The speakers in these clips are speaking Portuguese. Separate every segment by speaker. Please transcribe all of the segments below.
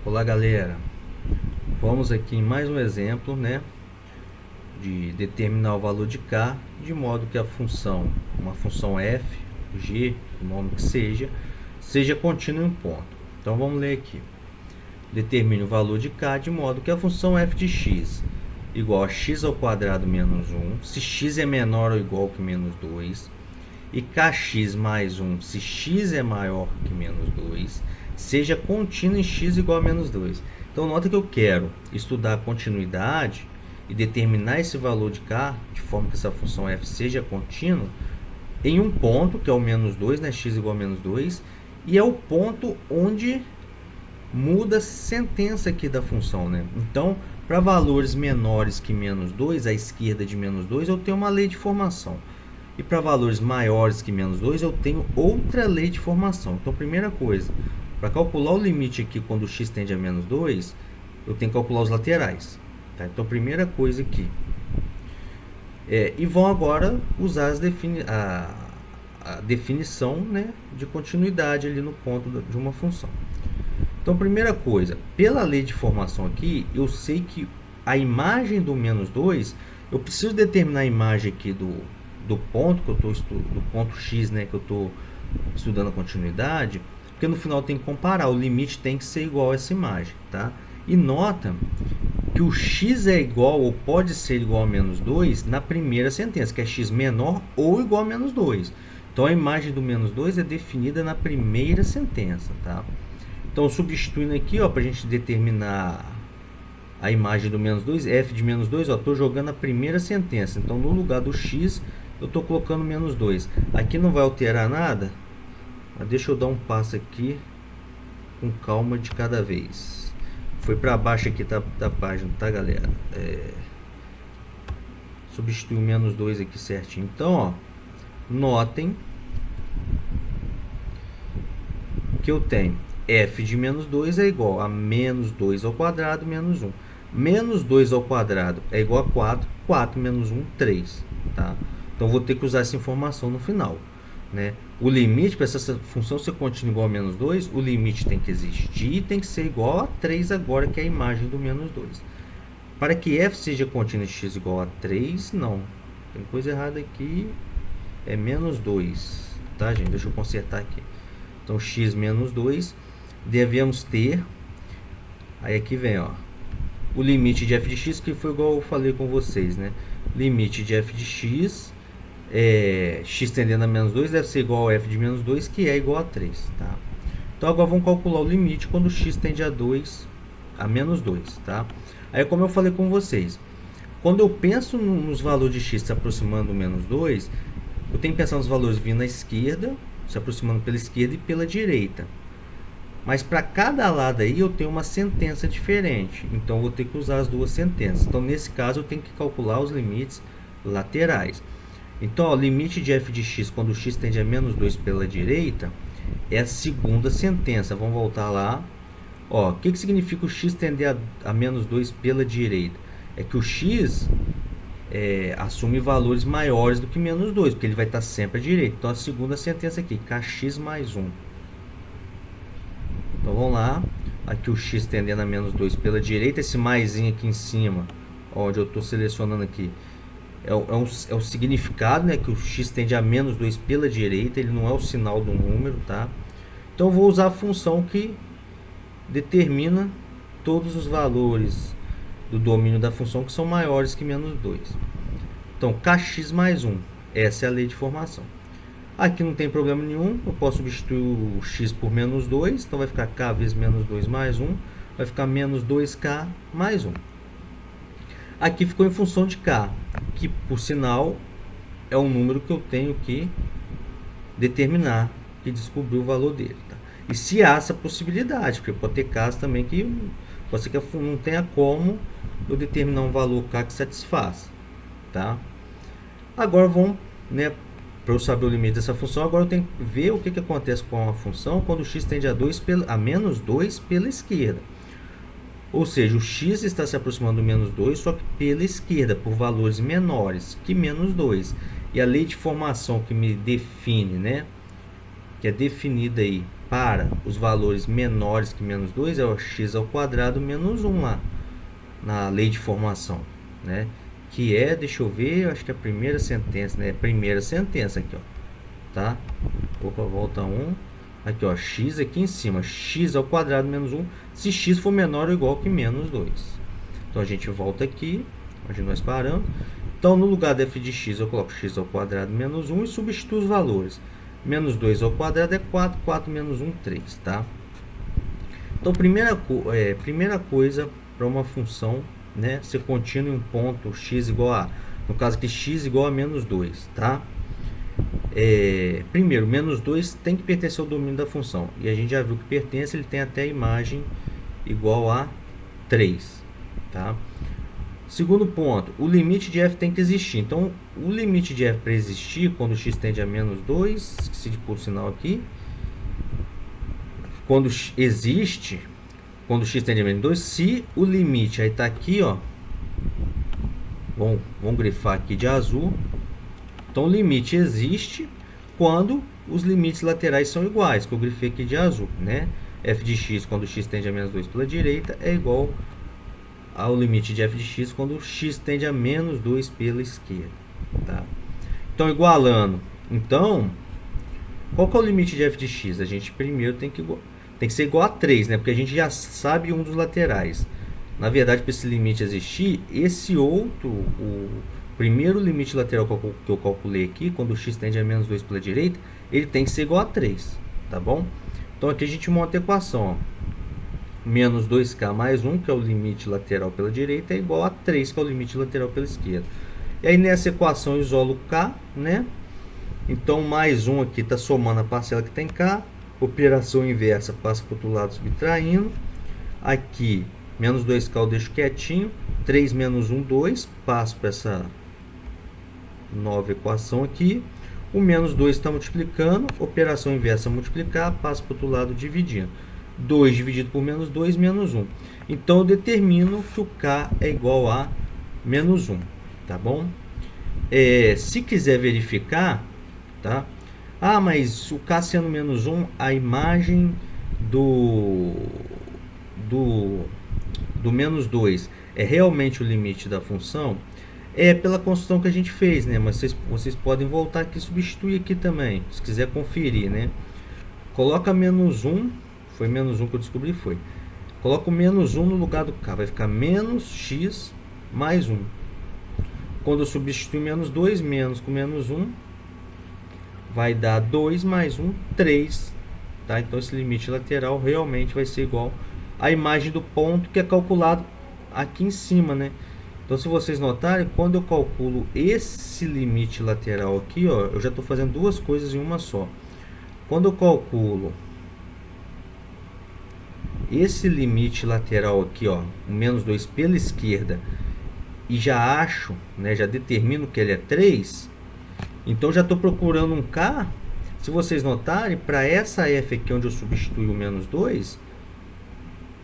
Speaker 1: Olá galera, vamos aqui em mais um exemplo, né, de determinar o valor de k de modo que a função, uma função f, g, o nome que seja contínua em um ponto. Então vamos ler aqui. Determine o valor de k de modo que a função f de x igual a x ao quadrado menos 1, se x é menor ou igual que menos 2, e kx mais 1, se x é maior que menos 2, seja contínua em x igual a menos 2. Então, nota que eu quero estudar a continuidade e determinar esse valor de k, de forma que essa função f seja contínua, em um ponto, que é o menos 2, né? X igual a menos 2, e é o ponto onde muda a sentença aqui da função, né? Então, para valores menores que menos 2, à esquerda de menos 2, eu tenho uma lei de formação. E para valores maiores que menos 2, eu tenho outra lei de formação. Então, primeira coisa, para calcular o limite aqui quando o x tende a menos 2, eu tenho que calcular os laterais. Tá? Então, primeira coisa aqui. E vão agora usar a definição, né, de continuidade ali no ponto de uma função. Então, primeira coisa, pela lei de formação aqui, eu sei que a imagem do menos 2, eu preciso determinar a imagem aqui do ponto que eu estou estudando, do ponto x, né, que eu estou estudando a continuidade, porque no final tem que comparar, o limite tem que ser igual a essa imagem, tá? E nota que o x é igual ou pode ser igual a menos 2 na primeira sentença, que é x menor ou igual a menos 2. Então a imagem do menos 2 é definida na primeira sentença, tá? Então substituindo aqui, ó, para a gente determinar a imagem do menos 2, f de menos 2, estou jogando a primeira sentença. Então no lugar do x, eu estou colocando menos 2. Aqui não vai alterar nada, mas deixa eu dar um passo aqui com calma de cada vez. Foi para baixo aqui da página, tá galera? Substitui o menos 2 aqui certinho. Então, ó, notem que eu tenho f de menos 2 é igual a menos 2 ao quadrado menos 1. Menos 2 ao quadrado é igual a 4. 4 menos 1, 3. Tá? Então, vou ter que usar essa informação no final. Né? O limite, para essa função ser contínua igual a menos 2, o limite tem que existir e tem que ser igual a 3 agora, que é a imagem do menos 2. Para que f seja contínua de x igual a 3, não. Tem coisa errada aqui. É menos 2. Tá, gente? Deixa eu consertar aqui. Então, x menos 2, devemos ter... Aí aqui vem, ó, o limite de f de x, que foi igual eu falei com vocês, né? Limite de f de x... x tendendo a menos 2 deve ser igual a f de menos 2, que é igual a 3, tá? Então agora vamos calcular o limite quando x tende a menos 2, tá? Aí, como eu falei com vocês, quando eu penso nos valores de x se aproximando do menos 2, eu tenho que pensar nos valores vindo à esquerda, se aproximando pela esquerda e pela direita. Mas para cada lado aí eu tenho uma sentença diferente, então eu vou ter que usar as duas sentenças. Então nesse caso eu tenho que calcular os limites laterais. Então, o limite de f de x quando x tende a menos 2 pela direita é a segunda sentença. Vamos voltar lá. Ó, o que significa o x tender a menos 2 pela direita? É que o x assume valores maiores do que menos 2, porque ele vai estar sempre à direita. Então, a segunda sentença aqui, kx mais 1. Então, vamos lá. Aqui o x tendendo a menos 2 pela direita. Esse maisinho aqui em cima, onde eu estou selecionando aqui, é o significado, né, que o x tende a menos 2 pela direita, ele não é o sinal do número, tá? Então, eu vou usar a função que determina todos os valores do domínio da função que são maiores que menos 2. Então, kx mais 1, essa é a lei de formação. Aqui não tem problema nenhum, eu posso substituir o x por menos 2, então vai ficar k vezes menos 2 mais 1, vai ficar menos 2k mais 1. Aqui ficou em função de k, que por sinal é um número que eu tenho que determinar, que descobrir o valor dele. Tá? E se há essa possibilidade, porque pode ter casos também que pode ser que não tenha como eu determinar um valor k que satisfaça. Tá? Agora vamos, né, para eu saber o limite dessa função, agora eu tenho que ver o que acontece com a função quando o x tende a menos 2 pela esquerda. Ou seja, o x está se aproximando do menos 2, só que pela esquerda, por valores menores que menos 2. E a lei de formação que me define, né, que é definida aí para os valores menores que menos 2 é o x ao quadrado menos 1 lá na lei de formação, né? Que é, deixa eu ver, eu acho que é a primeira sentença, né? Primeira sentença aqui, ó, tá? Opa, volta 1. Aqui, ó, x aqui em cima, x ao quadrado menos 1, se x for menor ou igual que menos 2. Então, a gente volta aqui, onde nós paramos. Então, no lugar de f de x, eu coloco x ao quadrado menos 1 e substituo os valores. Menos 2 ao quadrado é 4, 4 menos 1, 3, tá? Então, primeira coisa para uma função, né, ser contínua em um ponto x igual a, no caso aqui, x igual a menos 2, tá? Primeiro, menos 2 tem que pertencer ao domínio da função. E a gente já viu que pertence, ele tem até a imagem igual a 3, tá? Segundo ponto, o limite de f tem que existir. Então, o limite de f para existir, quando x tende a menos 2, esqueci de pôr o sinal aqui, quando existe, quando x tende a menos 2, se o limite, aí está aqui, ó, vamos grifar aqui de azul. Então, o limite existe quando os limites laterais são iguais, que eu grifei aqui de azul, né? f de x, quando x tende a menos 2 pela direita, é igual ao limite de f de x quando x tende a menos 2 pela esquerda, tá? Então, igualando. Então, qual que é o limite de f de x? A gente primeiro tem que ser igual a 3, né? Porque a gente já sabe um dos laterais. Na verdade, para esse limite existir, esse outro, o primeiro limite lateral que eu calculei aqui, quando o x tende a menos 2 pela direita, ele tem que ser igual a 3, tá bom? Então, aqui a gente monta a equação, ó. Menos 2k mais 1, que é o limite lateral pela direita, é igual a 3, que é o limite lateral pela esquerda. E aí, nessa equação, eu isolo k, né? Então, mais 1 aqui está somando a parcela que tem k. Operação inversa, passa para o outro lado subtraindo. Aqui, menos 2k eu deixo quietinho. 3 menos 1, 2. Passo para essa nova equação aqui. O menos 2 está multiplicando. Operação inversa, multiplicar. Passo para o outro lado dividindo. 2 dividido por menos 2, menos 1. Então, eu determino que o k é igual a menos 1. Tá bom? Se quiser verificar, tá? Ah, mas o k sendo menos 1, a imagem do menos 2 é realmente o limite da função? É pela construção que a gente fez, né? Mas vocês podem voltar aqui e substituir aqui também, se quiser conferir, né? Coloca menos 1, foi menos 1 que eu descobri, foi. Coloca o menos 1 no lugar do k, vai ficar menos x mais 1. Quando eu substituir menos 2, menos com menos 1, vai dar 2 mais 1, 3. Tá? Então, esse limite lateral realmente vai ser igual à imagem do ponto que é calculado aqui em cima, né? Então, se vocês notarem, quando eu calculo esse limite lateral aqui, ó, eu já estou fazendo duas coisas em uma só. Quando eu calculo esse limite lateral aqui, ó, o menos 2 pela esquerda, e já acho, né, já determino que ele é 3, então já estou procurando um k. Se vocês notarem, para essa f aqui onde eu substituo o menos 2,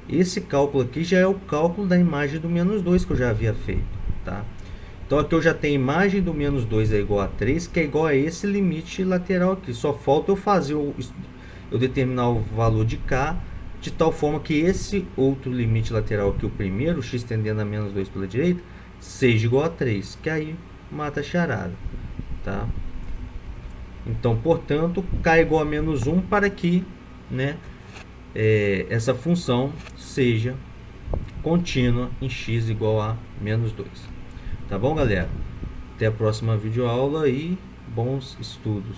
Speaker 1: esse cálculo aqui já é o cálculo da imagem do menos 2 que eu já havia feito, tá? Então aqui eu já tenho a imagem do menos 2 é igual a 3, que é igual a esse limite lateral aqui. Só falta eu fazer eu determinar o valor de k de tal forma que esse outro limite lateral aqui, o primeiro, o x tendendo a menos 2 pela direita, seja igual a 3, que aí mata a charada, tá? Então, portanto, k é igual a menos 1 para que, né, essa função seja contínua em x igual a menos 2. Tá bom, galera? Até a próxima videoaula e bons estudos.